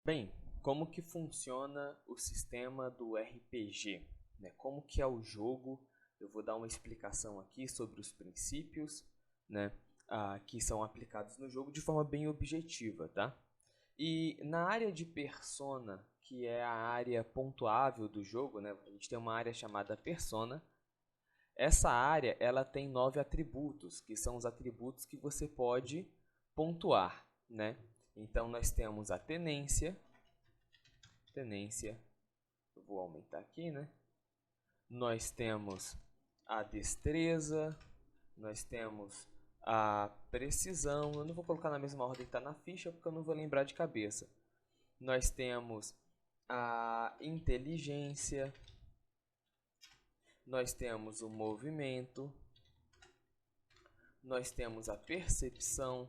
Bem, como que funciona o sistema do RPG, né? Como que é o jogo? Eu vou dar uma explicação aqui sobre os princípios, né, que são aplicados no jogo de forma bem objetiva, tá? E na área de persona, que é a área pontuável do jogo, né, a gente tem uma área chamada persona. Essa área ela tem 9 atributos, que são os atributos que você pode pontuar, né? Então nós temos a tenência, eu vou aumentar aqui, né? Nós temos a destreza, nós temos a precisão, eu não vou colocar na mesma ordem que está na ficha, porque eu não vou lembrar de cabeça. Nós temos a inteligência, nós temos o movimento, nós temos a percepção,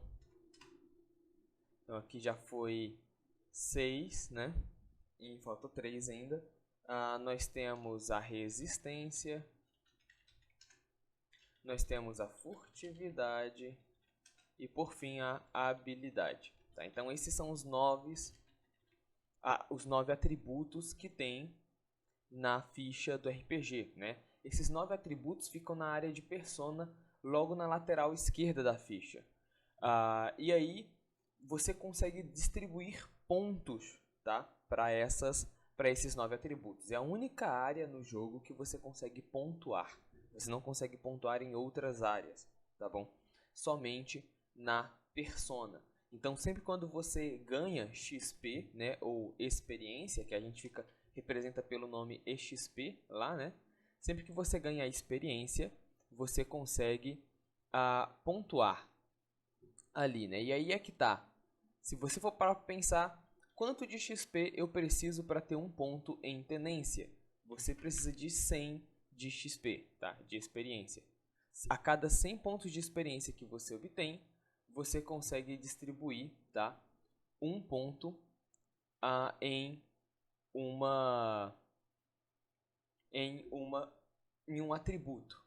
então aqui já foi 6, né? E faltou 3 ainda. Nós temos a resistência, nós temos a furtividade e por fim a habilidade. Tá? Então esses são os 9 atributos que tem na ficha do RPG. Né? Esses 9 atributos ficam na área de persona, logo na lateral esquerda da ficha. E aí você consegue distribuir pontos, tá? para esses 9 atributos. É a única área no jogo que você consegue pontuar. Você não consegue pontuar em outras áreas, tá bom? Somente na persona. Então, sempre quando você ganha XP, né, ou experiência, que a gente representa pelo nome EXP lá, né? Sempre que você ganha experiência, você consegue pontuar ali, né? E aí é que tá. Se você for para pensar quanto de XP eu preciso para ter um ponto em tenência, você precisa de 100 de XP, tá? De experiência. A cada 100 pontos de experiência que você obtém, você consegue distribuir, tá? Um ponto em uma em uma em um atributo.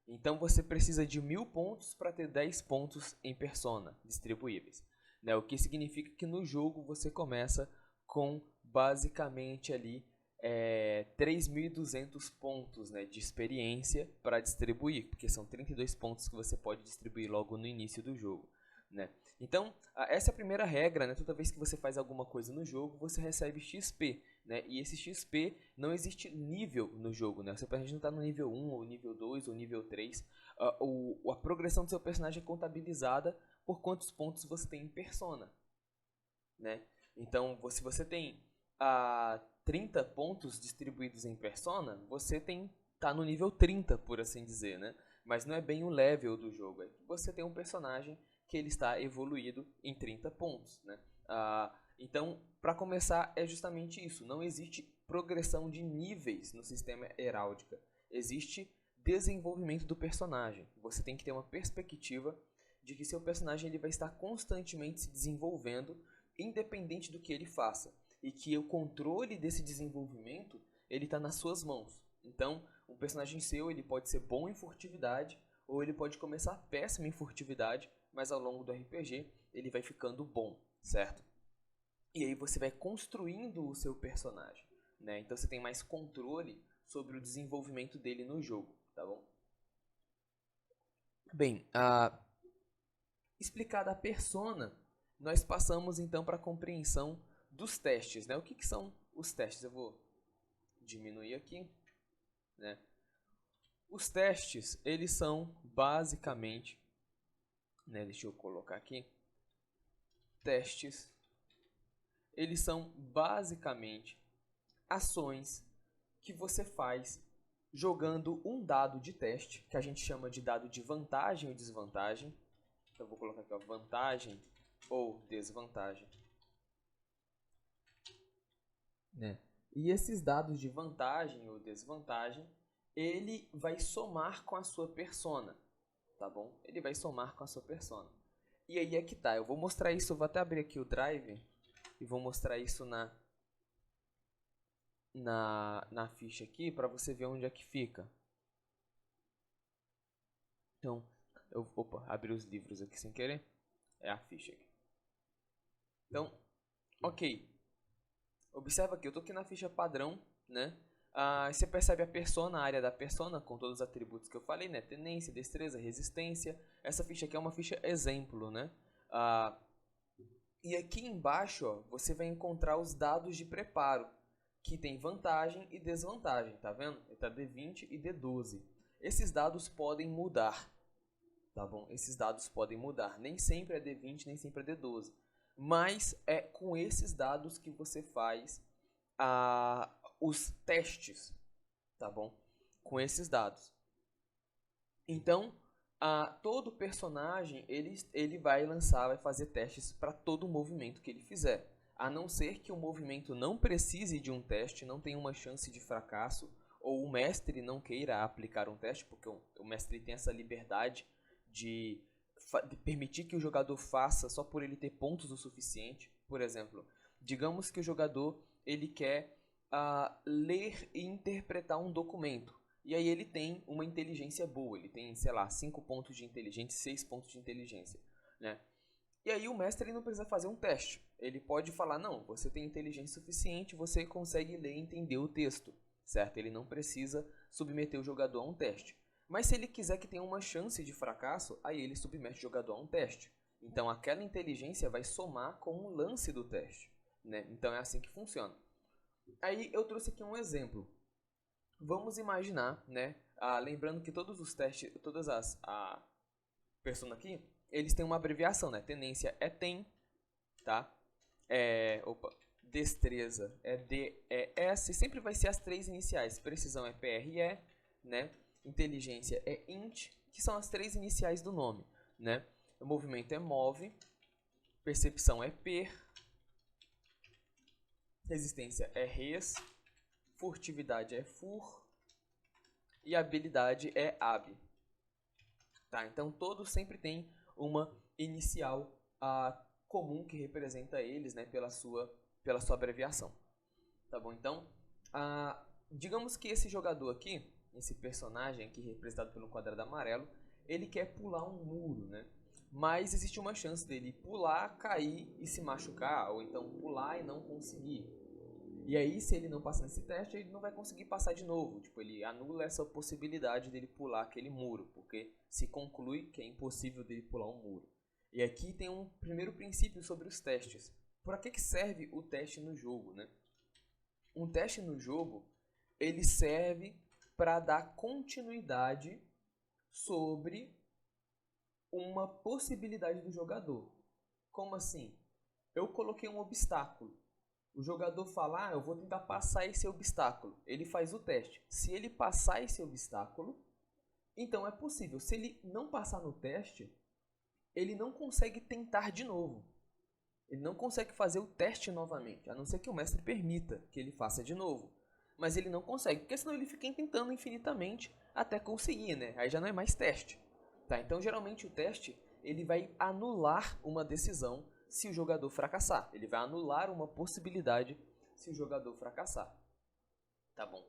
Então você precisa de 1000 pontos para ter 10 pontos em persona distribuíveis. Né? O que significa que no jogo você começa com basicamente ali 3.200 pontos, né, de experiência para distribuir, porque são 32 pontos que você pode distribuir logo no início do jogo. Né? Então, essa é a primeira regra, né? Toda vez que você faz alguma coisa no jogo, você recebe XP. Né? E esse XP, não existe nível no jogo. Né? O seu personagem não está no nível 1, ou nível 2, ou nível 3. A progressão do seu personagem é contabilizada por quantos pontos você tem em persona. Né? Então, se você tem 30 pontos distribuídos em persona, você tá no nível 30, por assim dizer. Né? Mas não é bem o level do jogo. Você tem um personagem que ele está evoluído em 30 pontos. Né? Então, para começar, é justamente isso. Não existe progressão de níveis no sistema Heráldica. Existe desenvolvimento do personagem. Você tem que ter uma perspectiva de que seu personagem ele vai estar constantemente se desenvolvendo, independente do que ele faça. E que o controle desse desenvolvimento ele está nas suas mãos. Então, um personagem seu ele pode ser bom em furtividade, ou ele pode começar péssimo em furtividade, mas ao longo do RPG ele vai ficando bom, certo? E aí você vai construindo o seu personagem, né? Então você tem mais controle sobre o desenvolvimento dele no jogo, tá bom? Bem, explicada a persona, nós passamos então para a compreensão dos testes, né? O que são os testes? Eu vou diminuir aqui, né? Os testes, eles são basicamente, né? Deixa eu colocar aqui, testes, eles são basicamente ações que você faz jogando um dado de teste, que a gente chama de dado de vantagem ou desvantagem. Então, eu vou colocar aqui, ó, vantagem ou desvantagem. Né? E esses dados de vantagem ou desvantagem, ele vai somar com a sua persona, tá bom? Ele vai somar com a sua persona. E aí é que tá, eu vou mostrar isso, eu vou até abrir aqui o Drive e vou mostrar isso na ficha aqui para você ver onde é que fica. Então, abri os livros aqui sem querer. É a ficha aqui. Então, ok. Observa aqui, eu estou aqui na ficha padrão, né? Você percebe a persona, a área da persona, com todos os atributos que eu falei, né? Tenência, destreza, resistência. Essa ficha aqui é uma ficha exemplo, né? E aqui embaixo, ó, você vai encontrar os dados de preparo, que tem vantagem e desvantagem, tá vendo? Tá D20 e D12. Esses dados podem mudar, tá bom? Esses dados podem mudar. Nem sempre é D20, nem sempre é D12. Mas é com esses dados que você faz os testes, tá bom? Com esses dados. Então, todo personagem ele vai fazer testes para todo movimento que ele fizer. A não ser que o movimento não precise de um teste, não tenha uma chance de fracasso, ou o mestre não queira aplicar um teste, porque o mestre tem essa liberdade de permitir que o jogador faça só por ele ter pontos o suficiente. Por exemplo, digamos que o jogador ele quer ler e interpretar um documento. E aí ele tem uma inteligência boa, ele tem, sei lá, 5 pontos de inteligência, 6 pontos de inteligência, né? E aí o mestre ele não precisa fazer um teste. Ele pode falar, não, você tem inteligência suficiente, você consegue ler e entender o texto, certo? Ele não precisa submeter o jogador a um teste. Mas se ele quiser que tenha uma chance de fracasso, aí ele submete o jogador a um teste. Então aquela inteligência vai somar com o lance do teste, né? Então é assim que funciona. Aí eu trouxe aqui um exemplo. Vamos imaginar, né? Lembrando que todos os testes, todas as persona aqui, eles têm uma abreviação, né? Tenência é TEM, tá? Destreza é DES, sempre vai ser as 3 iniciais. Precisão é PRE, né? Inteligência é INT, que são as 3 iniciais do nome, né? O movimento é MOVE, percepção é PER, resistência é RES, furtividade é FUR e habilidade é AB. Tá? Então todos sempre têm uma inicial comum que representa eles, né, pela sua abreviação. Tá bom? Então, digamos que esse jogador aqui, esse personagem aqui representado pelo quadrado amarelo, ele quer pular um muro, né? Mas existe uma chance dele pular, cair e se machucar, ou então pular e não conseguir. E aí, se ele não passar nesse teste, ele não vai conseguir passar de novo. Tipo, ele anula essa possibilidade dele pular aquele muro, porque se conclui que é impossível dele pular um muro. E aqui tem um primeiro princípio sobre os testes. Para que serve o teste no jogo, né? Um teste no jogo, ele serve para dar continuidade sobre uma possibilidade do jogador. Como assim? Eu coloquei um obstáculo. O jogador fala, eu vou tentar passar esse obstáculo. Ele faz o teste. Se ele passar esse obstáculo, então é possível. Se ele não passar no teste, ele não consegue tentar de novo. Ele não consegue fazer o teste novamente, a não ser que o mestre permita que ele faça de novo. Mas ele não consegue, porque senão ele fica tentando infinitamente até conseguir, né? Aí já não é mais teste. Tá? Então, geralmente o teste ele vai anular uma decisão se o jogador fracassar. Ele vai anular uma possibilidade se o jogador fracassar. Tá bom?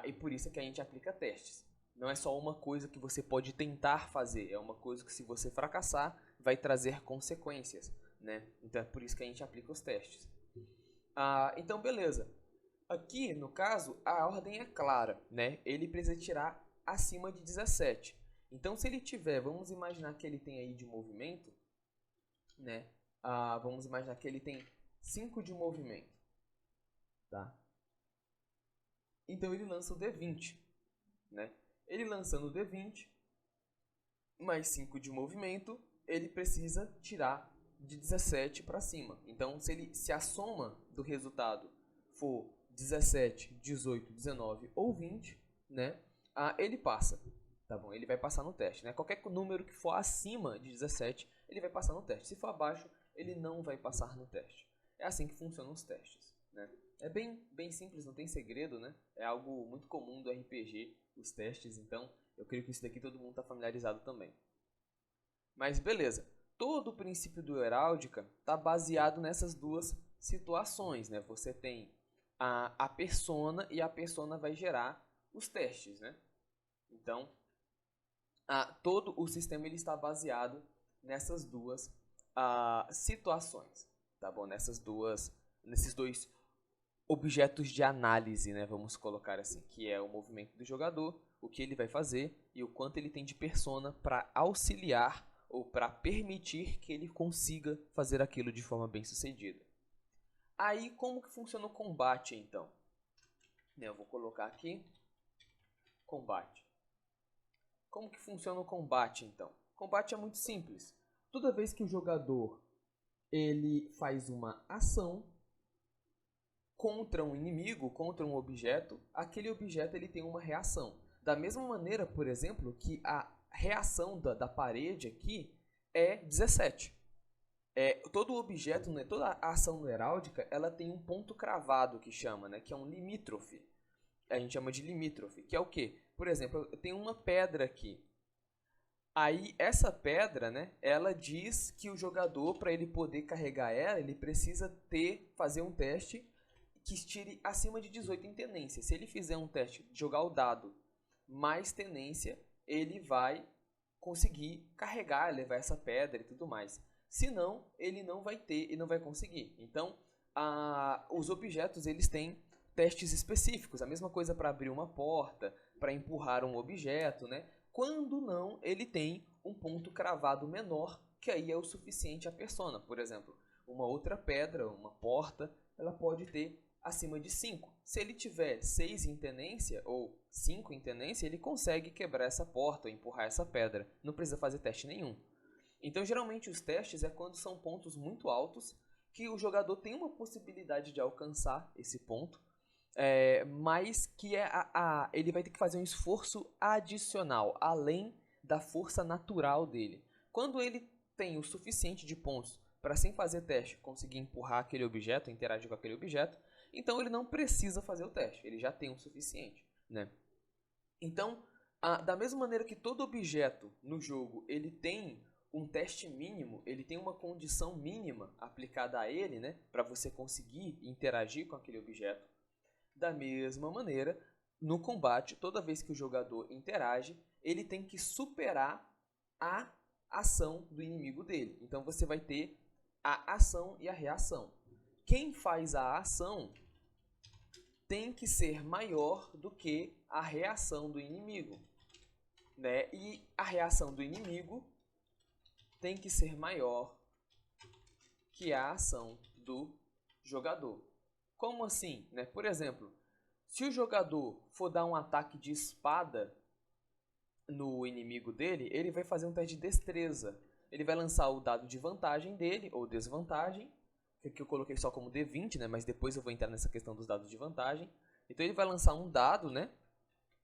E por isso é que a gente aplica testes. Não é só uma coisa que você pode tentar fazer, é uma coisa que se você fracassar, vai trazer consequências, né? Então é por isso que a gente aplica os testes. Então, beleza. Aqui, no caso, a ordem é clara, né? Ele precisa tirar acima de 17. Então, se ele tiver, vamos imaginar que ele tem aí de movimento, né? Vamos imaginar que ele tem 5 de movimento, tá? Então ele lança o D20, né? Ele lançando o D20, mais 5 de movimento, ele precisa tirar de 17 para cima. Então, se a soma do resultado for 17, 18, 19 ou 20, né? Ele passa, tá bom? Ele vai passar no teste, né? Qualquer número que for acima de 17, ele vai passar no teste. Se for abaixo, ele não vai passar no teste. É assim que funcionam os testes, né? É bem simples, não tem segredo, né? É algo muito comum do RPG, os testes, então eu creio que isso daqui todo mundo está familiarizado também. Mas beleza, todo o princípio do Heráldica está baseado nessas duas situações, né? Você tem a persona e a persona vai gerar os testes, né? Então, todo o sistema ele está baseado nessas duas situações, tá bom? Nesses dois objetos de análise, né? Vamos colocar assim, que é o movimento do jogador, o que ele vai fazer e o quanto ele tem de persona para auxiliar ou para permitir que ele consiga fazer aquilo de forma bem sucedida. Aí, como que funciona o combate, então? Eu vou colocar aqui, combate. Como que funciona o combate, então? O combate é muito simples. Toda vez que o jogador ele faz uma ação contra um inimigo, contra um objeto, aquele objeto ele tem uma reação. Da mesma maneira, por exemplo, que a reação da parede aqui é 17. Todo objeto, né, toda a ação heráldica, ela tem um ponto cravado que chama, né, que é um limítrofe. A gente chama de limítrofe, que é o quê? Por exemplo, eu tenho uma pedra aqui. Aí essa pedra, né, ela diz que o jogador, para ele poder carregar ela, ele precisa fazer um teste que tire acima de 18 em tenência. Se ele fizer um teste de jogar o dado mais tenência, ele vai conseguir carregar, levar essa pedra e tudo mais. Se não, ele não vai ter e não vai conseguir. Então, os objetos eles têm testes específicos. A mesma coisa para abrir uma porta, para empurrar um objeto, né? Quando não, ele tem um ponto cravado menor, que aí é o suficiente a persona. Por exemplo, uma outra pedra, uma porta, ela pode ter acima de 5. Se ele tiver 6 em tenência ou 5 em tenência, ele consegue quebrar essa porta ou empurrar essa pedra. Não precisa fazer teste nenhum. Então, geralmente, os testes é quando são pontos muito altos que o jogador tem uma possibilidade de alcançar esse ponto, mas que ele vai ter que fazer um esforço adicional, além da força natural dele. Quando ele tem o suficiente de pontos para, sem fazer teste, conseguir empurrar aquele objeto, interagir com aquele objeto, então ele não precisa fazer o teste, ele já tem o suficiente, né? Então, da mesma maneira que todo objeto no jogo ele tem um teste mínimo, ele tem uma condição mínima aplicada a ele, né, para você conseguir interagir com aquele objeto. Da mesma maneira, no combate, toda vez que o jogador interage, ele tem que superar a ação do inimigo dele. Então você vai ter a ação e a reação. Quem faz a ação tem que ser maior do que a reação do inimigo, né? E a reação do inimigo tem que ser maior que a ação do jogador. Como assim? Né? Por exemplo, se o jogador for dar um ataque de espada no inimigo dele, ele vai fazer um teste de destreza. Ele vai lançar o dado de vantagem dele, ou desvantagem, que aqui eu coloquei só como D20, né? Mas depois eu vou entrar nessa questão dos dados de vantagem. Então ele vai lançar um dado, né?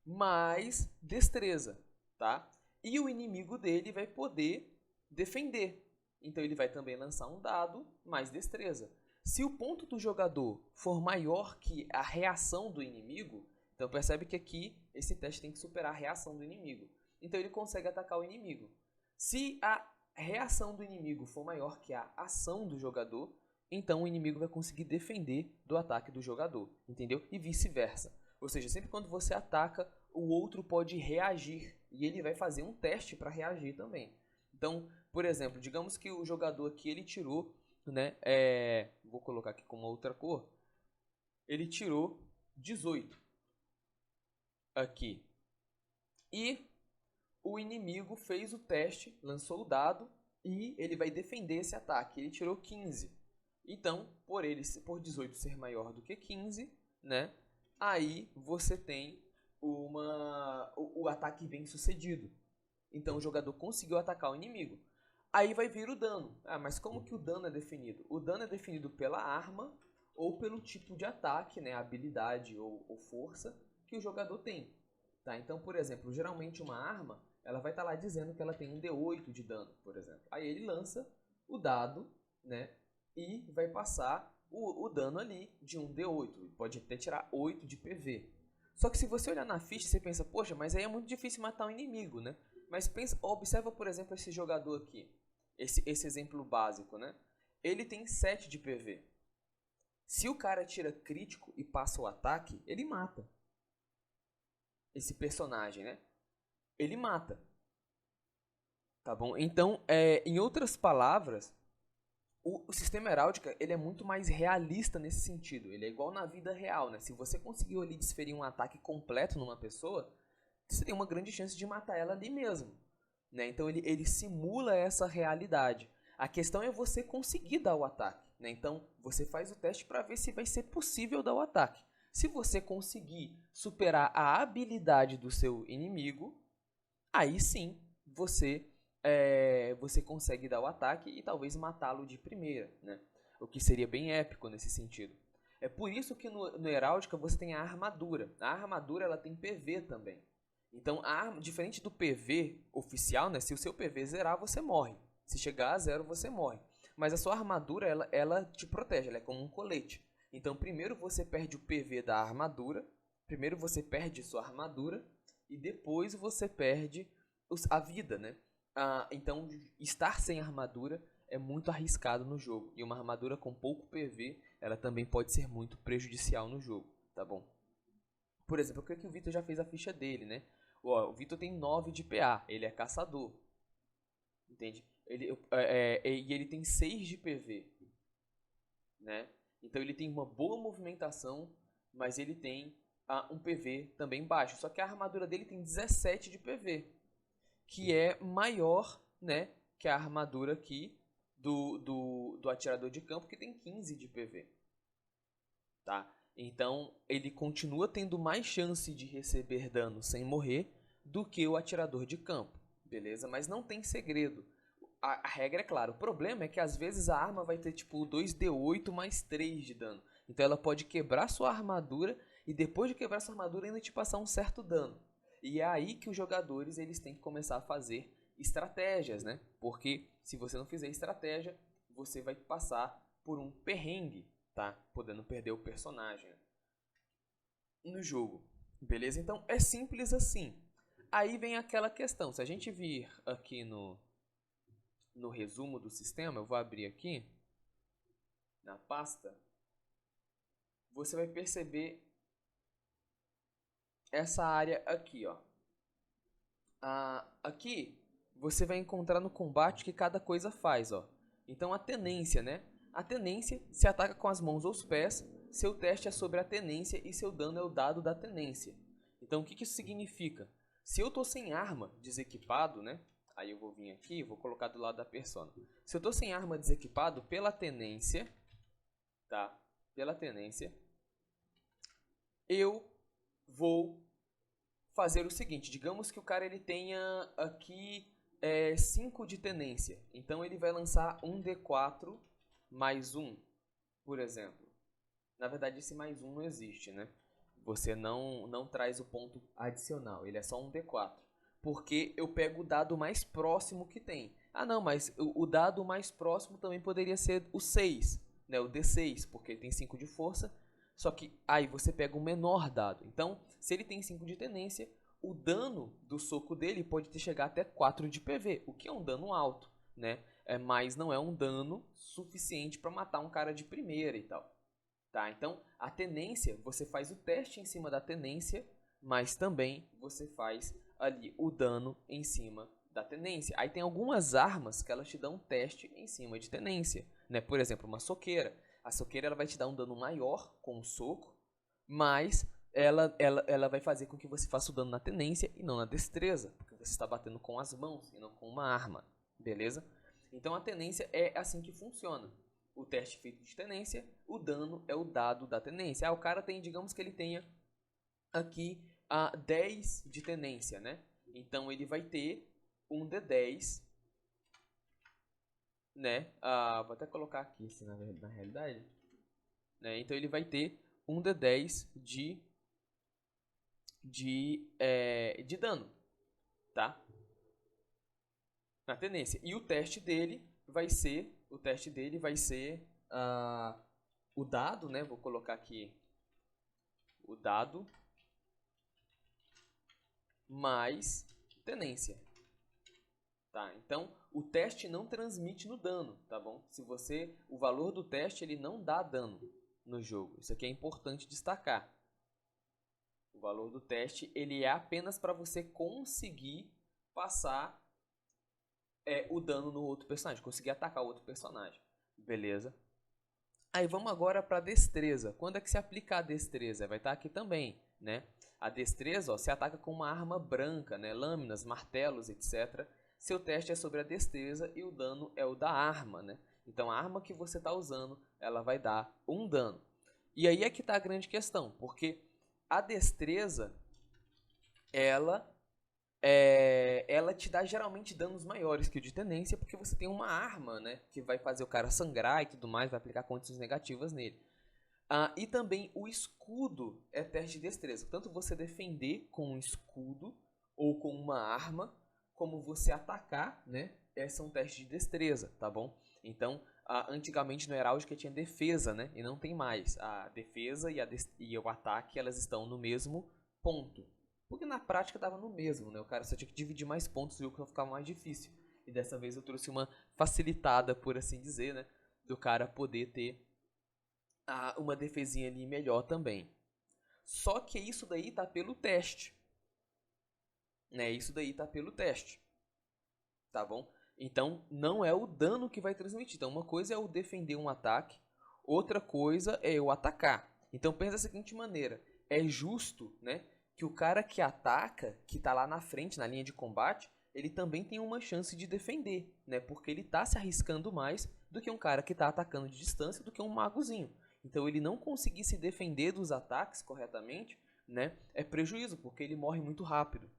Mais destreza, tá? E o inimigo dele vai poder defender. Então ele vai também lançar um dado mais destreza. Se o ponto do jogador for maior que a reação do inimigo, então percebe que aqui esse teste tem que superar a reação do inimigo. Então ele consegue atacar o inimigo. Se a reação do inimigo for maior que a ação do jogador, então o inimigo vai conseguir defender do ataque do jogador, entendeu? E vice-versa. Ou seja, sempre quando você ataca, o outro pode reagir e ele vai fazer um teste para reagir também. Então, por exemplo, digamos que o jogador aqui ele tirou, né? Vou colocar aqui com uma outra cor. Ele tirou 18 aqui. E o inimigo fez o teste, lançou o dado e ele vai defender esse ataque. Ele tirou 15. Então, por 18 ser maior do que 15, né? Aí você tem o ataque bem sucedido. Então o jogador conseguiu atacar o inimigo. Aí vai vir o dano. Mas como que o dano é definido? O dano é definido pela arma ou pelo tipo de ataque, né? Habilidade ou força que o jogador tem. Tá? Então, por exemplo, geralmente uma arma ela vai estar lá dizendo que ela tem um D8 de dano, por exemplo. Aí ele lança o dado, né? E vai passar o dano ali de um D8. Pode até tirar 8 de PV. Só que se você olhar na ficha, você pensa, poxa, mas aí é muito difícil matar um inimigo, né? Mas observa, por exemplo, esse jogador aqui. Esse exemplo básico, né? Ele tem 7 de PV. Se o cara tira crítico e passa o ataque, ele mata. Esse personagem, né? Ele mata. Tá bom? Então, em outras palavras, O sistema Heráldica, ele é muito mais realista nesse sentido. Ele é igual na vida real, né? Se você conseguiu ali desferir um ataque completo numa pessoa, você tem uma grande chance de matar ela ali mesmo, né? Então ele simula essa realidade. A questão é você conseguir dar o ataque, né? Então você faz o teste para ver se vai ser possível dar o ataque. Se você conseguir superar a habilidade do seu inimigo, aí sim você consegue dar o ataque e talvez matá-lo de primeira, né? O que seria bem épico nesse sentido. É por isso que no Heráldica você tem a armadura. A armadura ela tem PV também. Então, diferente do PV oficial, né? Se o seu PV zerar, você morre. Se chegar a 0, você morre. Mas a sua armadura, ela te protege, ela é como um colete. Então, primeiro você perde o PV da armadura, primeiro você perde sua armadura, e depois você perde a vida, né? Então, estar sem armadura é muito arriscado no jogo. E uma armadura com pouco PV, ela também pode ser muito prejudicial no jogo, tá bom? Por exemplo, eu creio que o Vitor já fez a ficha dele, né? O Vitor tem 9 de PA, ele é caçador. Entende? E ele tem 6 de PV, né? Então ele tem uma boa movimentação, mas ele tem um PV também baixo. Só que a armadura dele tem 17 de PV, que é maior, né, que a armadura aqui do atirador de campo, que tem 15 de PV. Tá? Então ele continua tendo mais chance de receber dano sem morrer do que o atirador de campo, beleza? Mas não tem segredo. A regra é clara. O problema é que às vezes a arma vai ter tipo 2d8 mais 3 de dano. Então ela pode quebrar sua armadura e depois de quebrar sua armadura ainda te passar um certo dano. E é aí que os jogadores eles têm que começar a fazer estratégias, né? Porque se você não fizer estratégia, você vai passar por um perrengue, tá? Podendo perder o personagem no jogo. Beleza? Então é simples assim. Aí vem aquela questão. Se a gente vir aqui no resumo do sistema, eu vou abrir aqui na pasta, você vai perceber essa área aqui, ó. Aqui você vai encontrar no combate que cada coisa faz, ó. Então a tenência, né? A tenência se ataca com as mãos ou os pés, seu teste é sobre a tenência e seu dano é o dado da tenência. Então o que isso significa? Se eu tô sem arma, desequipado, né? Aí eu vou vir aqui e vou colocar do lado da persona. Se eu tô sem arma desequipado, pela tenência, tá? Pela tenência, eu vou fazer o seguinte. Digamos que o cara ele tenha aqui 5 de tenência. Então ele vai lançar um D4 mais 1, por exemplo. Na verdade esse mais 1 não existe, né? Você não traz o ponto adicional. Ele é só um D4. Porque eu pego o dado mais próximo que tem. Ah não, mas o dado mais próximo também poderia ser o 6, né? O D6, porque ele tem 5 de força. Só que aí você pega o menor dado. Então, se ele tem 5 de tenência, o dano do soco dele pode ter chegar até 4 de PV, o que é um dano alto, né? Mas não é um dano suficiente para matar um cara de primeira e tal. Tá? Então, a tenência, você faz o teste em cima da tenência, mas também você faz ali o dano em cima da tenência. Aí tem algumas armas que elas te dão um teste em cima de tenência, né? Por exemplo, uma soqueira. A soqueira ela vai te dar um dano maior com o soco, mas ela vai fazer com que você faça o dano na tenência e não na destreza, porque você está batendo com as mãos e não com uma arma, beleza? Então a tenência é assim que funciona. O teste feito de tenência, o dano é o dado da tenência. O cara tem, digamos que ele tenha aqui 10 de tenência, né? Então ele vai ter um D10, né? Vou até colocar aqui assim, na realidade. Né? Então ele vai ter um D10 de dano, tá? Na tenência. E o teste dele vai ser o dado, né? Vou colocar aqui o dado mais tenência. Tá? Então, o teste não transmite no dano, tá bom? O valor do teste ele não dá dano no jogo. Isso aqui é importante destacar. O valor do teste ele é apenas para você conseguir passar o dano no outro personagem, conseguir atacar o outro personagem. Beleza? Aí vamos agora para destreza. Quando é que se aplica a destreza? Vai estar aqui também, né? A destreza, ó, se ataca com uma arma branca, né? Lâminas, martelos, etc. Seu teste é sobre a destreza e o dano é o da arma, né? Então a arma que você está usando, ela vai dar um dano. E aí é que está a grande questão, porque a destreza, ela te dá geralmente danos maiores que o de tendência, porque você tem uma arma, né, que vai fazer o cara sangrar e tudo mais, vai aplicar condições negativas nele. E também o escudo é teste de destreza. Tanto você defender com um escudo ou com uma arma, como você atacar, né, são testes de destreza, tá bom? Então, antigamente no Heráldica tinha defesa, né, e não tem mais. A defesa e o ataque, elas estão no mesmo ponto. Porque na prática estava no mesmo, né? O cara só tinha que dividir mais pontos e o jogo ficava mais difícil. E dessa vez eu trouxe uma facilitada, por assim dizer, né? Do cara poder ter uma defesinha ali melhor também. Só que isso daí tá pelo teste. Né? Isso daí tá pelo teste. Tá bom? Então não é o dano que vai transmitir. Então uma coisa é eu defender um ataque, outra coisa é eu atacar. Então pensa da seguinte maneira. É justo, né? Que o cara que ataca, que está lá na frente, na linha de combate, ele também tem uma chance de defender, né? Porque ele está se arriscando mais do que um cara que está atacando de distância, do que um magozinho. Então ele não conseguir se defender dos ataques corretamente, né? É prejuízo, porque ele morre muito rápido.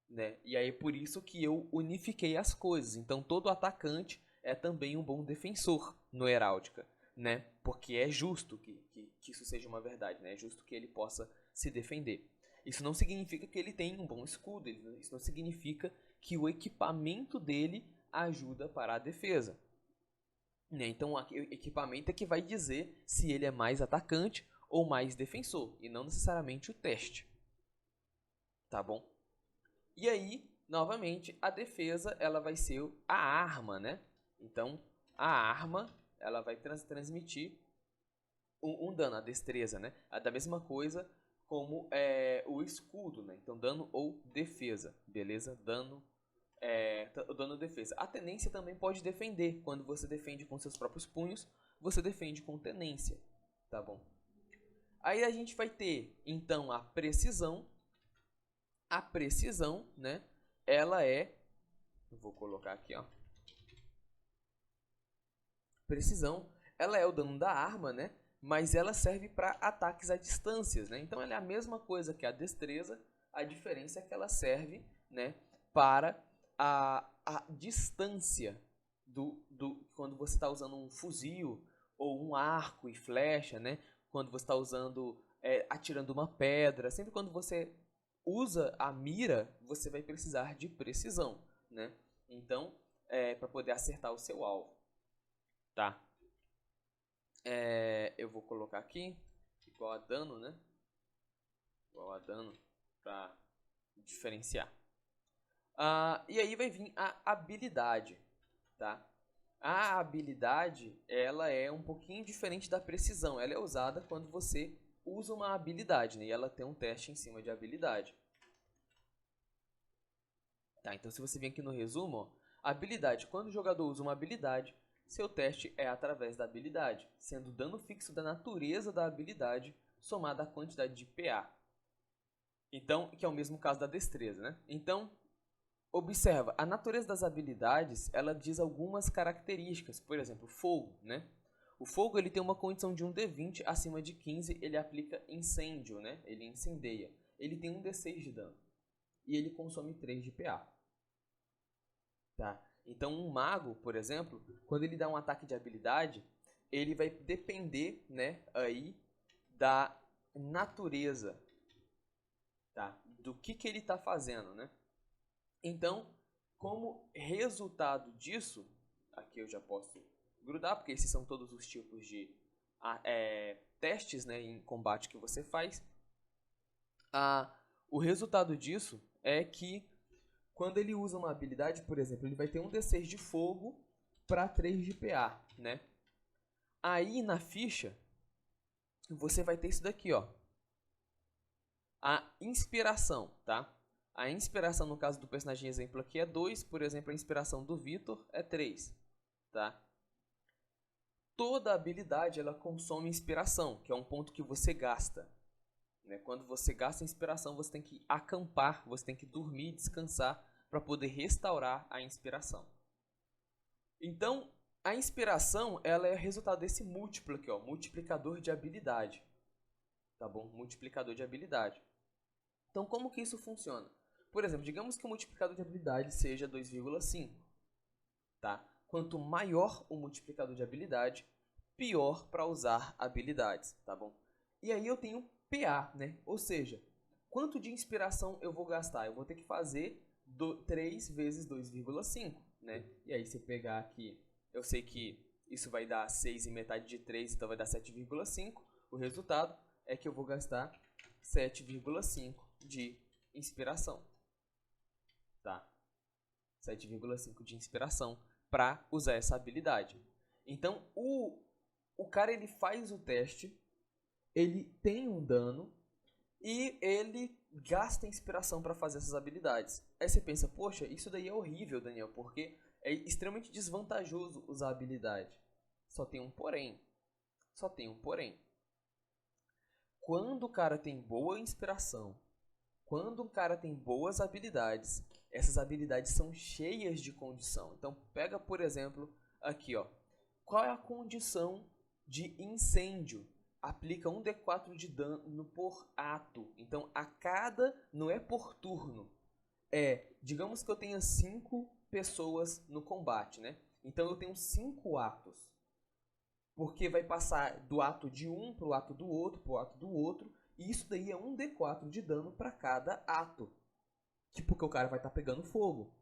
Né? E aí por isso que eu unifiquei as coisas. Então todo atacante é também um bom defensor no Heráldica, né? Porque é justo que isso seja uma verdade, né? É justo que ele possa se defender. Isso não significa que ele tem um bom escudo, isso não significa que o equipamento dele ajuda para a defesa. Né? Então o equipamento é que vai dizer se ele é mais atacante ou mais defensor, e não necessariamente o teste. Tá bom? E aí, novamente, a defesa ela vai ser a arma, né? Então, a arma ela vai transmitir um dano, a destreza, né? Da mesma coisa como o escudo, né? Então, dano ou defesa, beleza? Dano ou defesa. A tenência também pode defender. Quando você defende com seus próprios punhos, você defende com tenência, tá bom? Aí a gente vai ter, então, a precisão. A precisão, né? Ela vou colocar aqui, ó. Precisão, ela é o dano da arma, né? Mas ela serve para ataques a distâncias, né? Então ela é a mesma coisa que a destreza, a diferença é que ela serve, né, para a distância quando você está usando um fuzil ou um arco e flecha, né? Quando você está usando atirando uma pedra, sempre quando você usa a mira, você vai precisar de precisão, né? Então, para poder acertar o seu alvo, tá? Eu vou colocar aqui igual a dano, né? Igual a dano para diferenciar. E aí vai vir a habilidade, tá? A habilidade, ela é um pouquinho diferente da precisão. Ela é usada quando você usa uma habilidade, né? E ela tem um teste em cima de habilidade. Tá, então se você vir aqui no resumo, ó, habilidade. Quando o jogador usa uma habilidade, seu teste é através da habilidade, sendo o dano fixo da natureza da habilidade somado à quantidade de PA. Então, que é o mesmo caso da destreza, né? Então, observa, a natureza das habilidades, ela diz algumas características. Por exemplo, fogo, né? O fogo ele tem uma condição de 1d20, acima de 15 ele aplica incêndio, né? Ele incendeia. Ele tem 1d6 de dano. E ele consome 3 de PA. Tá? Então um mago, por exemplo, quando ele dá um ataque de habilidade, ele vai depender, né, aí da natureza, tá? Do que ele está fazendo, né? Então, como resultado disso, aqui eu já posso grudar, porque esses são todos os tipos de testes, né, em combate que você faz. O resultado disso é que quando ele usa uma habilidade, por exemplo, ele vai ter um D6 de fogo para 3 de PA, né? Aí na ficha, você vai ter isso daqui, ó. A inspiração, tá? A inspiração no caso do personagem exemplo aqui é 2, por exemplo, a inspiração do Vitor é 3, tá? toda habilidade ela consome inspiração, que é um ponto que você gasta. Né? Quando você gasta inspiração, você tem que acampar, você tem que dormir, descansar para poder restaurar a inspiração. Então, a inspiração ela é resultado desse múltiplo aqui, ó, multiplicador de habilidade. Tá bom? Multiplicador de habilidade. Então, como que isso funciona? Por exemplo, digamos que o multiplicador de habilidade seja 2,5. Tá? Quanto maior o multiplicador de habilidade, pior para usar habilidades. Tá bom? E aí eu tenho PA, né? Ou seja, quanto de inspiração eu vou gastar? Eu vou ter que fazer 3 vezes 2,5. Né? E aí, se eu pegar aqui, eu sei que isso vai dar 6 e metade de 3, então vai dar 7,5. O resultado é que eu vou gastar 7,5 de inspiração. Tá? 7,5 de inspiração para usar essa habilidade. Então, o cara ele faz o teste, ele tem um dano e ele gasta inspiração para fazer essas habilidades. Aí você pensa, poxa, isso daí é horrível, Daniel, porque é extremamente desvantajoso usar a habilidade. Só tem um porém. Só tem um porém. Quando o cara tem boa inspiração, quando o cara tem boas habilidades, essas habilidades são cheias de condição. Então, pega, por exemplo, aqui, ó. Qual é a condição de incêndio? Aplica 1d4 de dano por ato. Então, a cada... não é por turno. Digamos que eu tenha 5 pessoas no combate, né? Então, eu tenho 5 atos. Porque vai passar do ato de um para o ato do outro, para o ato do outro. E isso daí é 1d4 de dano para cada ato. Porque o cara vai estar pegando fogo.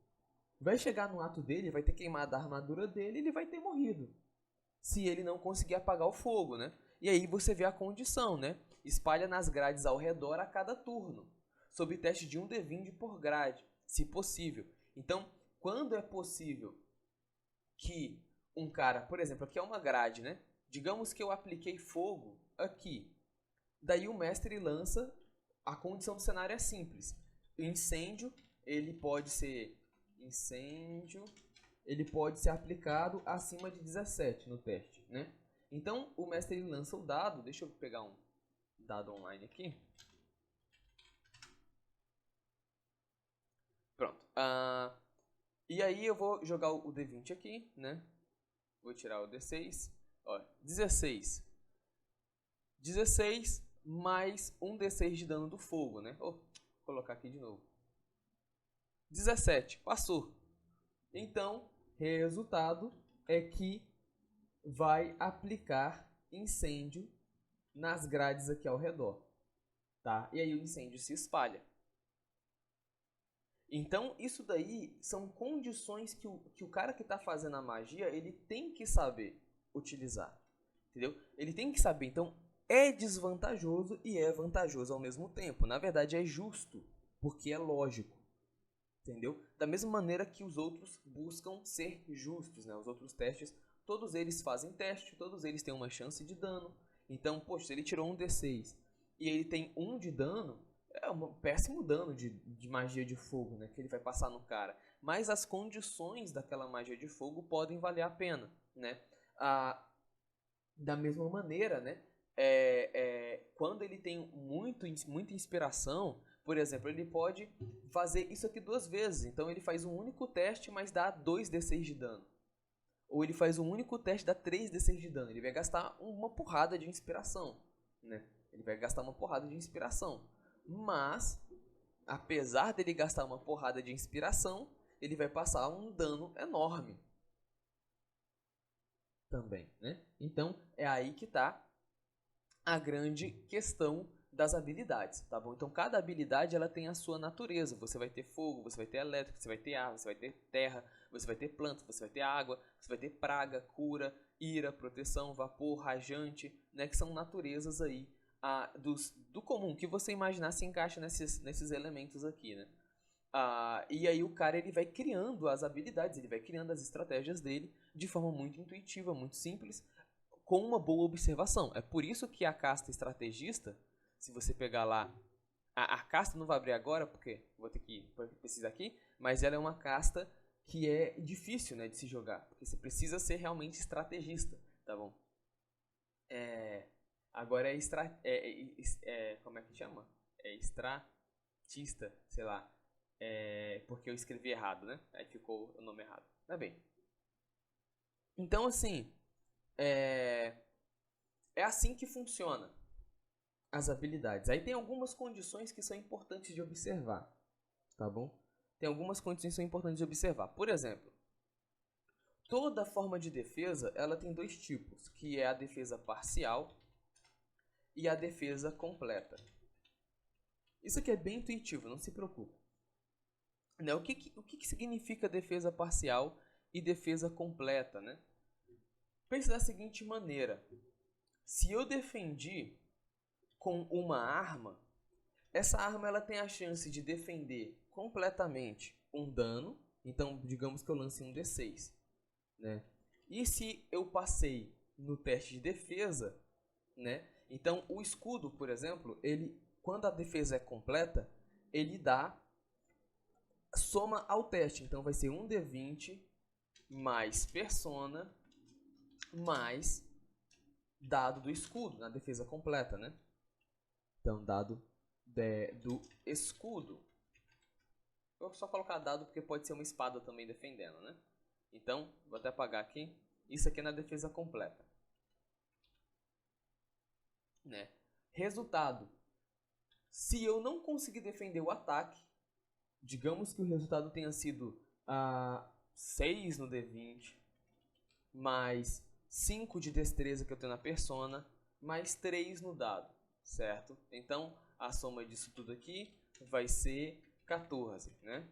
Vai chegar no ato dele, vai ter queimado a armadura dele e ele vai ter morrido. Se ele não conseguir apagar o fogo, né? E aí você vê a condição, né? Espalha nas grades ao redor a cada turno. Sob teste de 1d20 por grade, se possível. Então, quando é possível que um cara... Por exemplo, aqui é uma grade, né? Digamos que eu apliquei fogo aqui. Daí o mestre lança... A condição do cenário é simples. O incêndio, ele pode ser... ele pode ser aplicado acima de 17 no teste, né? Então, o mestre ele lança o dado. Deixa eu pegar um dado online aqui. Pronto. E aí eu vou jogar o D20 aqui, né? Vou tirar o D6. Ó, 16. 16 mais um D6 de dano do fogo, né? Vou colocar aqui de novo. 17. Passou. Então, resultado é que vai aplicar incêndio nas grades aqui ao redor, tá? E aí o incêndio se espalha. Então, isso daí são condições que o cara que está fazendo a magia, ele tem que saber utilizar, entendeu? Ele tem que saber. Então, é desvantajoso e é vantajoso ao mesmo tempo. Na verdade, é justo, porque é lógico. Entendeu? Da mesma maneira que os outros buscam ser justos, né? Os outros testes, todos eles fazem teste, todos eles têm uma chance de dano. Então, poxa, se ele tirou um D6 e ele tem 1 de dano, é um péssimo dano de magia de fogo, né? Que ele vai passar no cara. Mas as condições daquela magia de fogo podem valer a pena, né? Da mesma maneira, né? Quando ele tem muita inspiração... Por exemplo, ele pode fazer isso aqui 2 vezes. Então, ele faz um único teste, mas dá 2d6 de dano. Ou ele faz um único teste e dá 3d6 de dano. Ele vai gastar uma porrada de inspiração, né? Ele vai gastar uma porrada de inspiração. Mas, apesar dele gastar uma porrada de inspiração, ele vai passar um dano enorme. Também, né? Então, é aí que está a grande questão das habilidades, tá bom? Então, cada habilidade ela tem a sua natureza. Você vai ter fogo, você vai ter elétrico, você vai ter ar, você vai ter terra, você vai ter planta, você vai ter água, você vai ter praga, cura, ira, proteção, vapor, rajante, né? Que são naturezas aí do comum, que você imaginar se encaixa nesses elementos aqui, né? E aí o cara ele vai criando as habilidades, ele vai criando as estratégias dele de forma muito intuitiva, muito simples, com uma boa observação. É por isso que a casta estrategista, se você pegar lá, a casta não vai abrir agora, porque vou ter que pesquisar aqui, mas ela é uma casta que é difícil, né, de se jogar, porque você precisa ser realmente estrategista, tá bom? Agora como é que chama? É extratista, sei lá. Porque eu escrevi errado, né? Aí ficou o nome errado. Tá bem. Então, assim, é assim que funciona as habilidades. Aí tem algumas condições que são importantes de observar, tá bom? Tem algumas condições que são importantes de observar. Por exemplo, toda forma de defesa, ela tem dois tipos, que é a defesa parcial e a defesa completa. Isso aqui é bem intuitivo, não se preocupe. Né? O que significa defesa parcial e defesa completa, né? Pense da seguinte maneira. Se eu defendi com uma arma, essa arma ela tem a chance de defender completamente um dano. Então, digamos que eu lance um D6. Né? E se eu passei no teste de defesa, né? Então o escudo, por exemplo, quando a defesa é completa, ele dá soma ao teste. Então vai ser um D20 mais persona mais dado do escudo na defesa completa, né? Então dado do escudo. Eu vou só colocar dado porque pode ser uma espada também defendendo, né? Então, vou até apagar aqui. Isso aqui é na defesa completa. Né? Resultado. Se eu não conseguir defender o ataque, digamos que o resultado tenha sido 6 no D20, mais 5 de destreza que eu tenho na persona, mais 3 no dado, certo? Então, a soma disso tudo aqui vai ser 14, né?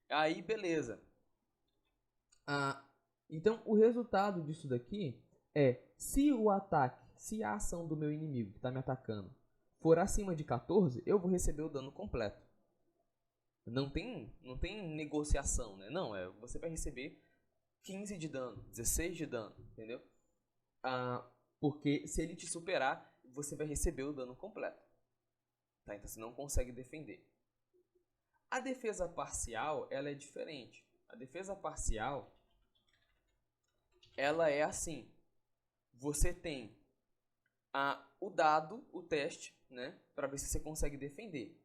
Aí, beleza. Então, o resultado disso daqui é, se a ação do meu inimigo que está me atacando for acima de 14, eu vou receber o dano completo. Não tem negociação, né? Não, você vai receber 15 de dano, 16 de dano, entendeu? Porque se ele te superar, você vai receber o dano completo. Tá? Então você não consegue defender. A defesa parcial, ela é diferente. A defesa parcial, ela é assim. Você tem o dado, o teste, né? Para ver se você consegue defender.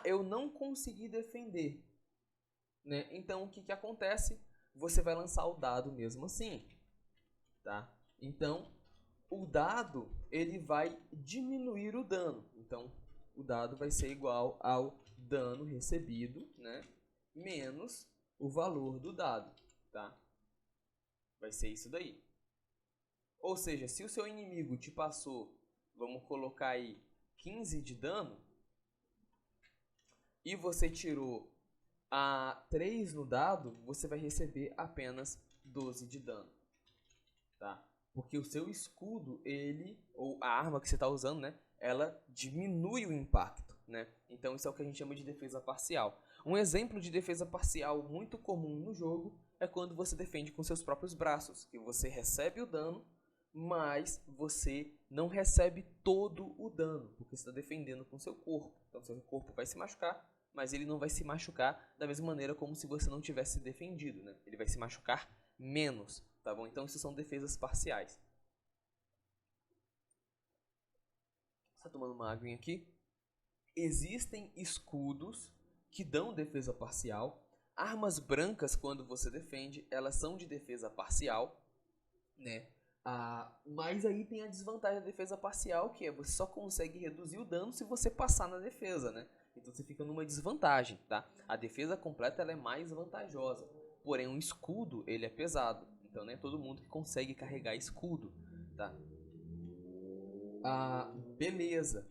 Eu não consegui defender. Né? Então, o que acontece? Você vai lançar o dado mesmo assim. Tá? Então, o dado ele vai diminuir o dano. Então, o dado vai ser igual ao dano recebido, né? Menos o valor do dado. Tá? Vai ser isso daí. Ou seja, se o seu inimigo te passou, vamos colocar aí 15 de dano, e você tirou 3 no dado, você vai receber apenas 12 de dano. Tá? Porque o seu escudo, ou a arma que você está usando, né, ela diminui o impacto. Né? Então isso é o que a gente chama de defesa parcial. Um exemplo de defesa parcial muito comum no jogo é quando você defende com seus próprios braços, que você recebe o dano, mas você não recebe todo o dano, porque você está defendendo com seu corpo. Então seu corpo vai se machucar, mas ele não vai se machucar da mesma maneira como se você não tivesse defendido, né? Ele vai se machucar menos, tá bom? Então isso são defesas parciais. Só tomando uma aguinha aqui. Existem escudos que dão defesa parcial. Armas brancas, quando você defende, elas são de defesa parcial, né? Mas aí tem a desvantagem da defesa parcial, que é você só consegue reduzir o dano se você passar na defesa, né? Então você fica numa desvantagem, tá? A defesa completa ela é mais vantajosa, porém um escudo ele é pesado, então não é todo mundo que consegue carregar escudo, tá? Beleza.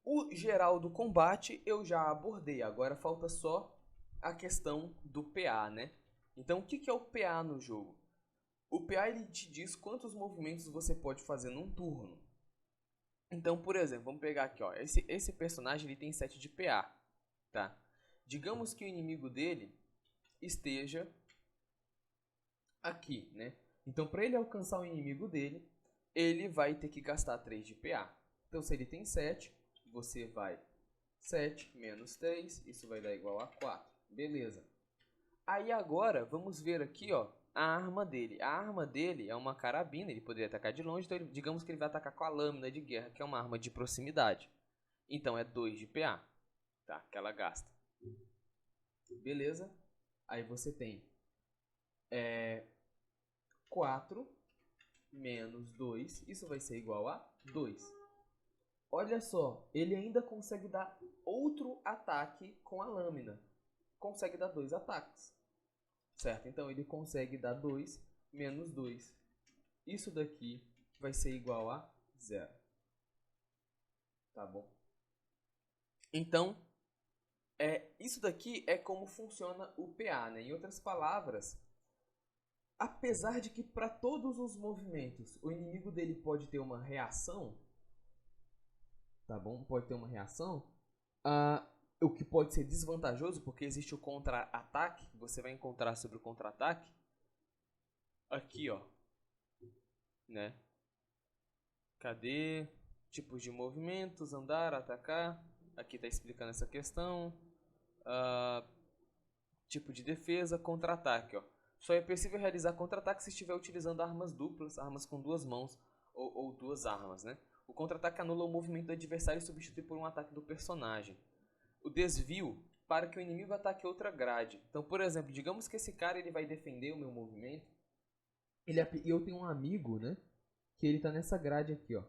O geral do combate eu já abordei, agora falta só a questão do PA, né? Então o que é o PA no jogo? O PA ele te diz quantos movimentos você pode fazer num turno. Então, por exemplo, vamos pegar aqui, ó, esse personagem ele tem 7 de PA, tá? Digamos que o inimigo dele esteja aqui, né? Então, para ele alcançar o inimigo dele, ele vai ter que gastar 3 de PA. Então, se ele tem 7, você vai 7 menos 3, isso vai dar igual a 4. Beleza. Aí agora, vamos ver aqui, ó, a arma dele. A arma dele é uma carabina, ele poderia atacar de longe, então digamos que ele vai atacar com a lâmina de guerra, que é uma arma de proximidade. Então é 2 de PA, tá? Que ela gasta. Beleza? Aí você tem 4 menos 2, isso vai ser igual a 2. Olha só, ele ainda consegue dar outro ataque com a lâmina. Consegue dar 2 ataques. Certo? Então ele consegue dar 2 menos 2. Isso daqui vai ser igual a 0. Tá bom? Então, isso daqui é como funciona o PA, né? Em outras palavras, apesar de que para todos os movimentos o inimigo dele pode ter uma reação, tá bom? Pode ter uma reação, o que pode ser desvantajoso, porque existe o contra-ataque, você vai encontrar sobre o contra-ataque, aqui ó, né? Cadê? Tipos de movimentos, andar, atacar, aqui está explicando essa questão, tipo de defesa, contra-ataque, ó. Só é possível realizar contra-ataque se estiver utilizando armas duplas, armas com 2 mãos ou 2 armas, né? O contra-ataque anula o movimento do adversário e substitui por um ataque do personagem. O desvio para que o inimigo ataque outra grade. Então, por exemplo, digamos que esse cara ele vai defender o meu movimento. E eu tenho um amigo, né? Que ele tá nessa grade aqui, ó.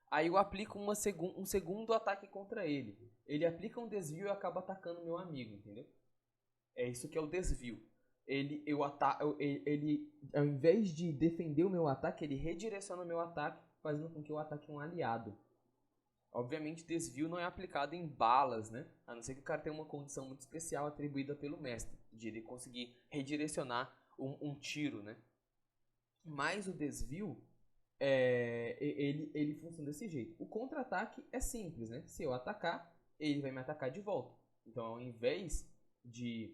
Aí eu aplico um segundo ataque contra ele. Ele aplica um desvio e acaba atacando meu amigo, entendeu? É isso que é o desvio. Ele, ao invés de defender o meu ataque, ele redireciona o meu ataque, fazendo com que eu ataque um aliado. Obviamente, desvio não é aplicado em balas, né? A não ser que o cara tenha uma condição muito especial atribuída pelo mestre, de ele conseguir redirecionar um tiro, né? Mas o desvio, ele funciona desse jeito. O contra-ataque é simples, né? Se eu atacar, ele vai me atacar de volta. Então, ao invés de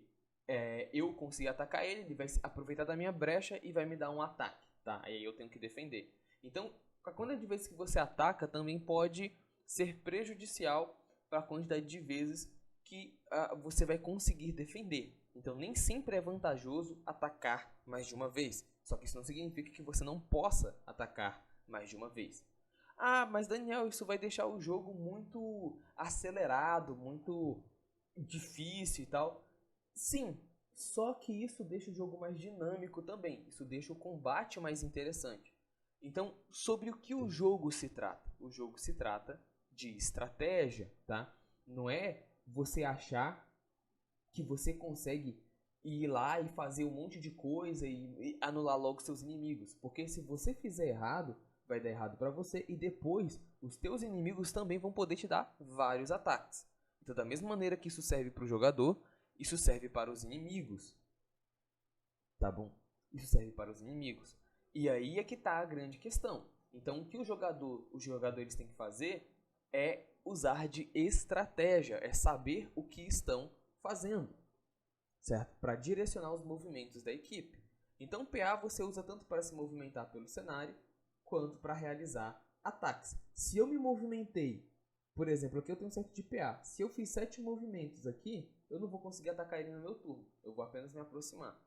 eu conseguir atacar ele, ele vai aproveitar da minha brecha e vai me dar um ataque, tá? Aí eu tenho que defender. Então, a quantidade de vezes que você ataca também pode ser prejudicial para a quantidade de vezes que você vai conseguir defender. Então, nem sempre é vantajoso atacar mais de uma vez. Só que isso não significa que você não possa atacar mais de uma vez. Ah, mas Daniel, isso vai deixar o jogo muito acelerado, muito difícil e tal. Sim, só que isso deixa o jogo mais dinâmico também. Isso deixa o combate mais interessante. Então, sobre o que o jogo se trata? O jogo se trata de estratégia, tá? Não é você achar que você consegue ir lá e fazer um monte de coisa e anular logo seus inimigos. Porque se você fizer errado, vai dar errado para você e depois os teus inimigos também vão poder te dar vários ataques. Então, da mesma maneira que isso serve para o jogador, isso serve para os inimigos. Tá bom? Isso serve para os inimigos. E aí é que está a grande questão. Então, o que os jogadores têm que fazer é usar de estratégia, é saber o que estão fazendo, certo? Para direcionar os movimentos da equipe. Então, PA você usa tanto para se movimentar pelo cenário, quanto para realizar ataques. Se eu me movimentei, por exemplo, aqui eu tenho 7 de PA. Se eu fiz 7 movimentos aqui, eu não vou conseguir atacar ele no meu turno. Eu vou apenas me aproximar.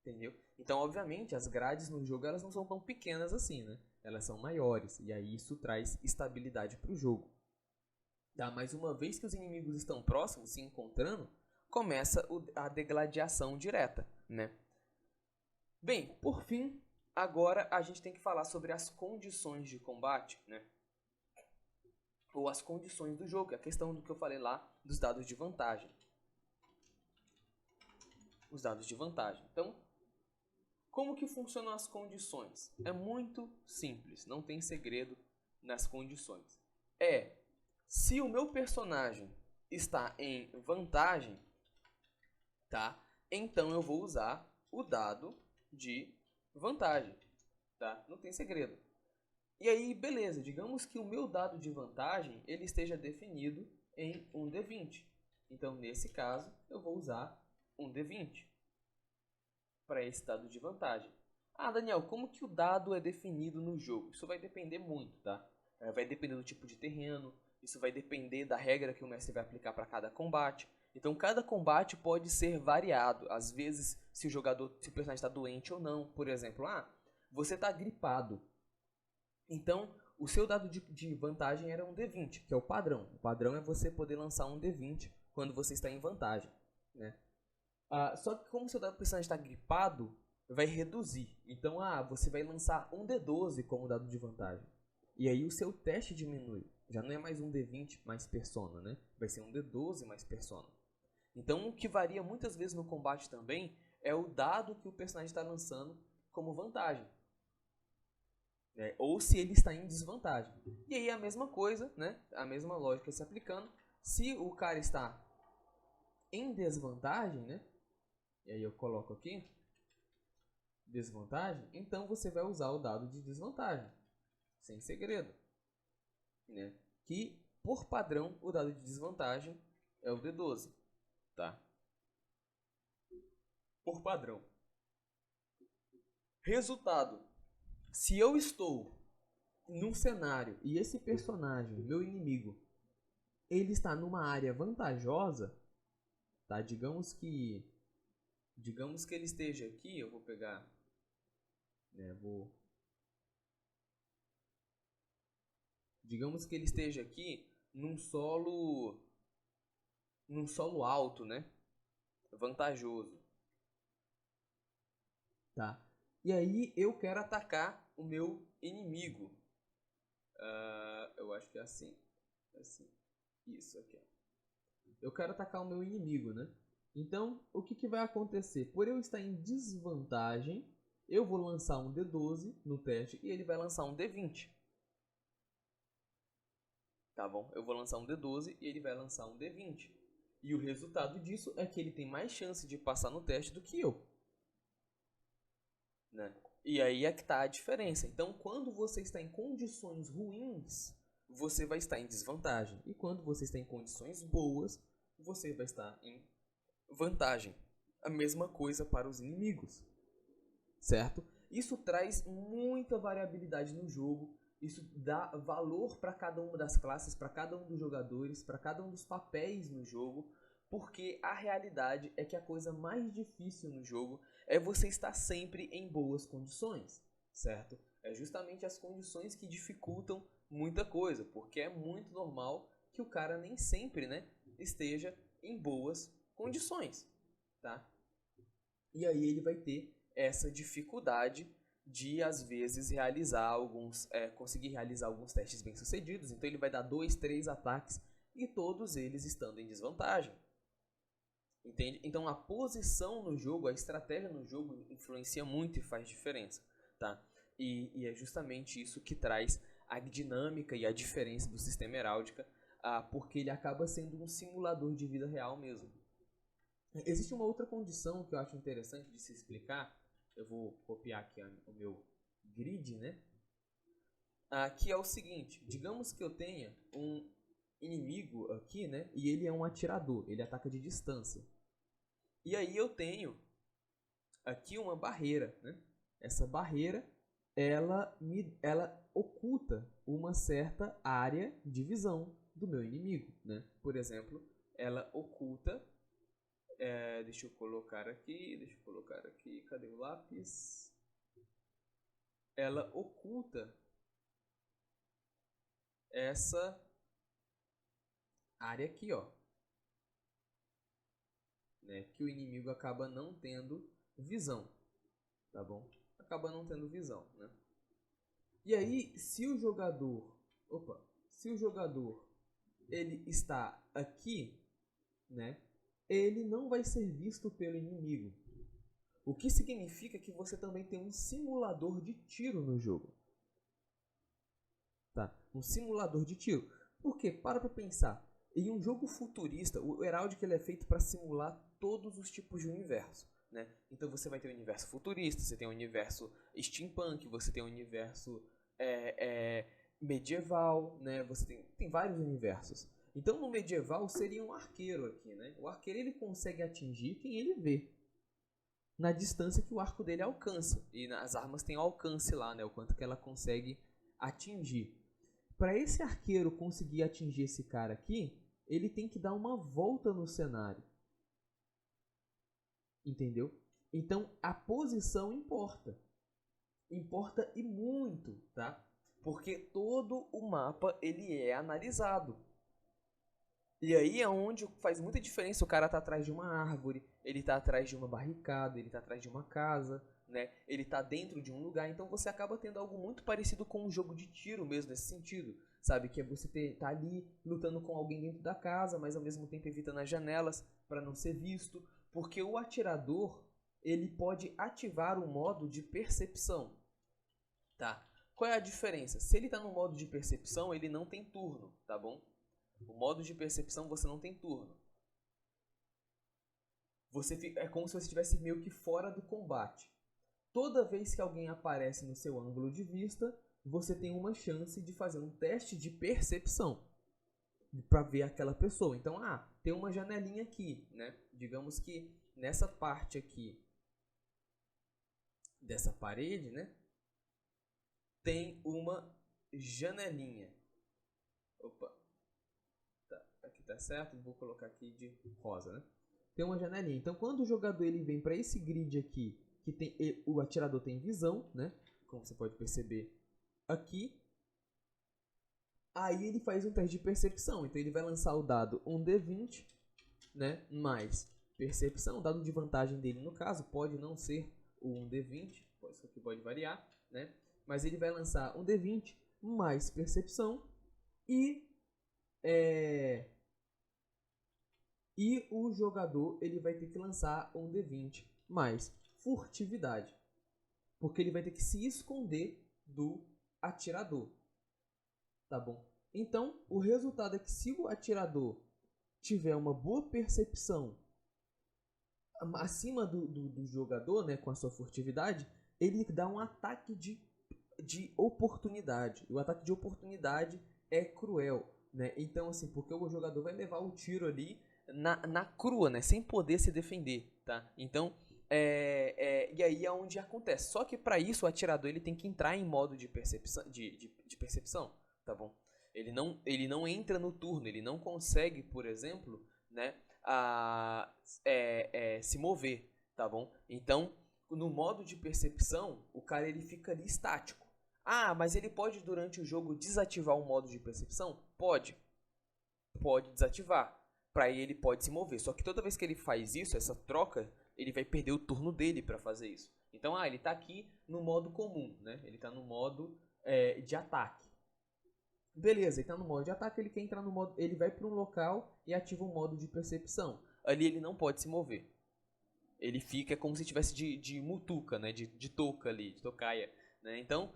Entendeu? Então, obviamente, as grades no jogo elas não são tão pequenas assim, né? Elas são maiores. E aí isso traz estabilidade para o jogo. Tá? Mas uma vez que os inimigos estão próximos, se encontrando, começa a degladiação direta, né? Bem, por fim, agora a gente tem que falar sobre as condições de combate, né? Ou as condições do jogo, a questão do que eu falei lá dos dados de vantagem. Os dados de vantagem. Então, como que funcionam as condições? É muito simples, não tem segredo nas condições. Se o meu personagem está em vantagem, tá? Então eu vou usar o dado de vantagem, tá? Não tem segredo. E aí, beleza, digamos que o meu dado de vantagem ele esteja definido em um D20. Então, nesse caso, eu vou usar um D20 para esse dado de vantagem. Ah, Daniel, como que o dado é definido no jogo? Isso vai depender muito, tá? Vai depender do tipo de terreno, isso vai depender da regra que o mestre vai aplicar para cada combate. Então cada combate pode ser variado. Às vezes, se o personagem está doente ou não. Por exemplo, você está gripado. Então, o seu dado de vantagem era um D20, que é o padrão. O padrão é você poder lançar um D20 quando você está em vantagem, né? Só que como o seu dado personagem está gripado, vai reduzir. Então, você vai lançar um D12 como dado de vantagem. E aí o seu teste diminui. Já não é mais um D20 mais persona, né? Vai ser um D12 mais persona. Então, o que varia muitas vezes no combate também é o dado que o personagem está lançando como vantagem. Ou se ele está em desvantagem. E aí a mesma coisa, né? A mesma lógica se aplicando. Se o cara está em desvantagem, né? E aí eu coloco aqui desvantagem, então você vai usar o dado de desvantagem, sem segredo, né? Que por padrão o dado de desvantagem é o D12, tá? Por padrão. Resultado: se eu estou num cenário e esse personagem, meu inimigo, ele está numa área vantajosa, tá? Digamos que ele esteja aqui, eu vou pegar, né, digamos que ele esteja aqui num solo alto, né? Vantajoso. Tá? E aí eu quero atacar o meu inimigo. Eu acho que é assim. Isso aqui. Eu quero atacar o meu inimigo, né? Então, o que vai acontecer? Por eu estar em desvantagem, eu vou lançar um D12 no teste e ele vai lançar um D20. Tá bom? Eu vou lançar um D12 e ele vai lançar um D20. E o resultado disso é que ele tem mais chance de passar no teste do que eu. Né? E aí é que está a diferença. Então, quando você está em condições ruins, você vai estar em desvantagem. E quando você está em condições boas, você vai estar em vantagem. A mesma coisa para os inimigos. Certo? Isso traz muita variabilidade no jogo. Isso dá valor para cada uma das classes, para cada um dos jogadores, para cada um dos papéis no jogo. Porque a realidade é que a coisa mais difícil no jogo é você estar sempre em boas condições, certo? É justamente as condições que dificultam muita coisa, porque é muito normal que o cara nem sempre, né, esteja em boas condições, tá? E aí ele vai ter essa dificuldade de, às vezes, conseguir realizar alguns testes bem-sucedidos. Então ele vai dar 2, 3 ataques e todos eles estando em desvantagem. Entende? Então a posição no jogo, a estratégia no jogo influencia muito e faz diferença, tá? E é justamente isso que traz a dinâmica e a diferença do sistema Heráldica, porque ele acaba sendo um simulador de vida real mesmo. Existe uma outra condição que eu acho interessante de se explicar. Eu vou copiar aqui o meu grid, né? Que é o seguinte: digamos que eu tenha um inimigo aqui, né? E ele é um atirador, ele ataca de distância. E aí eu tenho aqui uma barreira, né? Essa barreira, ela oculta uma certa área de visão do meu inimigo, né? Por exemplo, ela oculta, deixa eu colocar aqui, cadê o lápis? Ela oculta essa área aqui, ó. Né, que o inimigo acaba não tendo visão, tá bom? Acaba não tendo visão, né? E aí, se o jogador ele está aqui, né? Ele não vai ser visto pelo inimigo. O que significa que você também tem um simulador de tiro no jogo, tá? Um simulador de tiro. Por quê? Para pensar. Em um jogo futurista, o Heráldica ele é feito para simular todos os tipos de universo, né? Então você vai ter um universo futurista, você tem um universo steampunk, você tem um universo medieval, né? Você tem vários universos. Então no medieval seria um arqueiro aqui, né? O arqueiro ele consegue atingir quem ele vê, na distância que o arco dele alcança. E as armas têm alcance lá, né? O quanto que ela consegue atingir. Para esse arqueiro conseguir atingir esse cara aqui, ele tem que dar uma volta no cenário. Entendeu? Então, a posição importa. Importa e muito, tá? Porque todo o mapa, ele é analisado. E aí é onde faz muita diferença o cara tá atrás de uma árvore, ele tá atrás de uma barricada, ele tá atrás de uma casa, né? Ele tá dentro de um lugar, então você acaba tendo algo muito parecido com um jogo de tiro mesmo, nesse sentido, sabe? Que é você tá ali lutando com alguém dentro da casa, mas ao mesmo tempo evitando as janelas para não ser visto, porque o atirador, ele pode ativar o modo de percepção, tá? Qual é a diferença? Se ele tá no modo de percepção, ele não tem turno, tá bom? O modo de percepção você não tem turno. É como se você estivesse meio que fora do combate. Toda vez que alguém aparece no seu ângulo de vista, você tem uma chance de fazer um teste de percepção para ver aquela pessoa. Então, tem uma janelinha aqui, né? Digamos que nessa parte aqui dessa parede, né? Tem uma janelinha. Opa. Aqui tá certo, vou colocar aqui de rosa, né? Tem uma janelinha. Então, quando o jogador ele vem para esse grid aqui, que tem o atirador tem visão, né? Como você pode perceber aqui. Aí ele faz um teste de percepção. Então, ele vai lançar o dado 1d20, né? Mais percepção. O dado de vantagem dele, no caso, pode não ser o 1d20. Isso aqui pode variar, né? Mas ele vai lançar 1d20 mais percepção e o jogador ele vai ter que lançar um D20 mais furtividade, porque ele vai ter que se esconder do atirador, tá bom? Então, o resultado é que se o atirador tiver uma boa percepção acima do jogador, né, com a sua furtividade, ele dá um ataque de oportunidade. O ataque de oportunidade é cruel, né? Então, assim, porque o jogador vai levar o tiro ali na crua, né? Sem poder se defender, tá? Então, e aí é onde acontece. Só que para isso o atirador ele tem que entrar em modo de percepção, de percepção, tá bom? Ele não entra no turno, ele não consegue, por exemplo, né, se mover, tá bom? Então, no modo de percepção, o cara ele fica ali estático. Mas ele pode durante o jogo desativar o modo de percepção? Pode. Pode desativar. Para ele pode se mover. Só que toda vez que ele faz isso, essa troca, ele vai perder o turno dele para fazer isso. Então, ele está aqui no modo comum, né? Ele está no modo de ataque. Beleza, ele está no modo de ataque, ele quer entrar no modo, ele vai para um local e ativa o modo de percepção. Ali ele não pode se mover. Ele fica como se estivesse de mutuca, né? De touca ali, de tocaia, né? Então,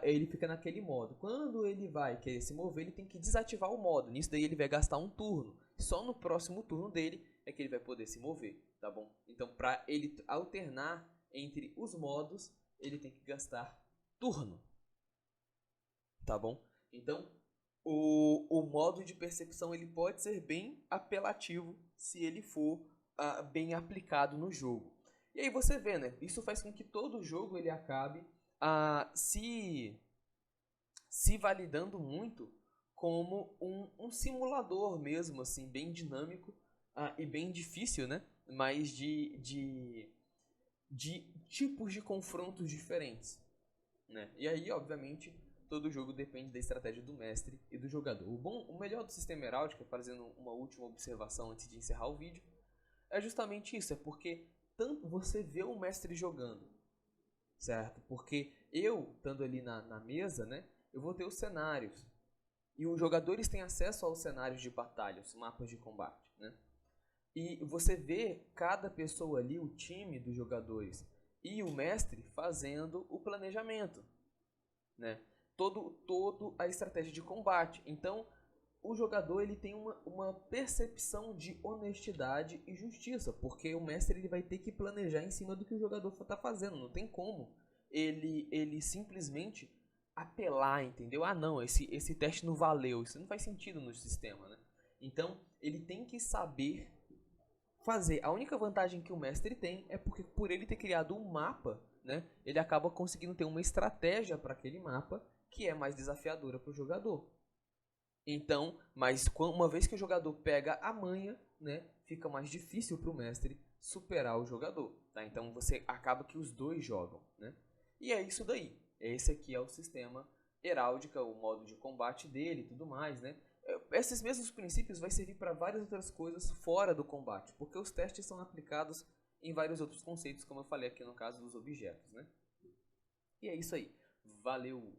ele fica naquele modo. Quando ele vai querer se mover, ele tem que desativar o modo. Nisso daí ele vai gastar um turno. Só no próximo turno dele é que ele vai poder se mover, tá bom? Então, para ele alternar entre os modos, ele tem que gastar turno, tá bom? Então, o modo de percepção ele pode ser bem apelativo se ele for bem aplicado no jogo. E aí você vê, né? Isso faz com que todo jogo ele acabe se validando muito como um simulador mesmo, assim, bem dinâmico e bem difícil, né? Mas de tipos de confrontos diferentes, né? E aí, obviamente, todo jogo depende da estratégia do mestre e do jogador. O melhor do sistema Heráldica, fazendo uma última observação antes de encerrar o vídeo, é justamente isso, é porque tanto você vê o mestre jogando, certo? Porque eu, estando ali na mesa, né, eu vou ter os cenários. E os jogadores têm acesso aos cenários de batalha, os mapas de combate, né? E você vê cada pessoa ali, o time dos jogadores e o mestre fazendo o planejamento, né? Todo a estratégia de combate. Então, o jogador ele tem uma percepção de honestidade e justiça, porque o mestre ele vai ter que planejar em cima do que o jogador está fazendo. Não tem como ele simplesmente apelar, entendeu? Não, esse teste não valeu. Isso não faz sentido no sistema, né? Então, ele tem que saber fazer. A única vantagem que o mestre tem é porque por ele ter criado um mapa, né, ele acaba conseguindo ter uma estratégia para aquele mapa que é mais desafiadora para o jogador. Então, mas uma vez que o jogador pega a manha, né, fica mais difícil para o mestre superar o jogador, tá? Então você acaba que os dois jogam, né? E é isso daí. Esse aqui é o sistema heráldica, o modo de combate dele e tudo mais, né? Esses mesmos princípios vai servir para várias outras coisas fora do combate, porque os testes são aplicados em vários outros conceitos, como eu falei aqui no caso dos objetos, né? E é isso aí. Valeu!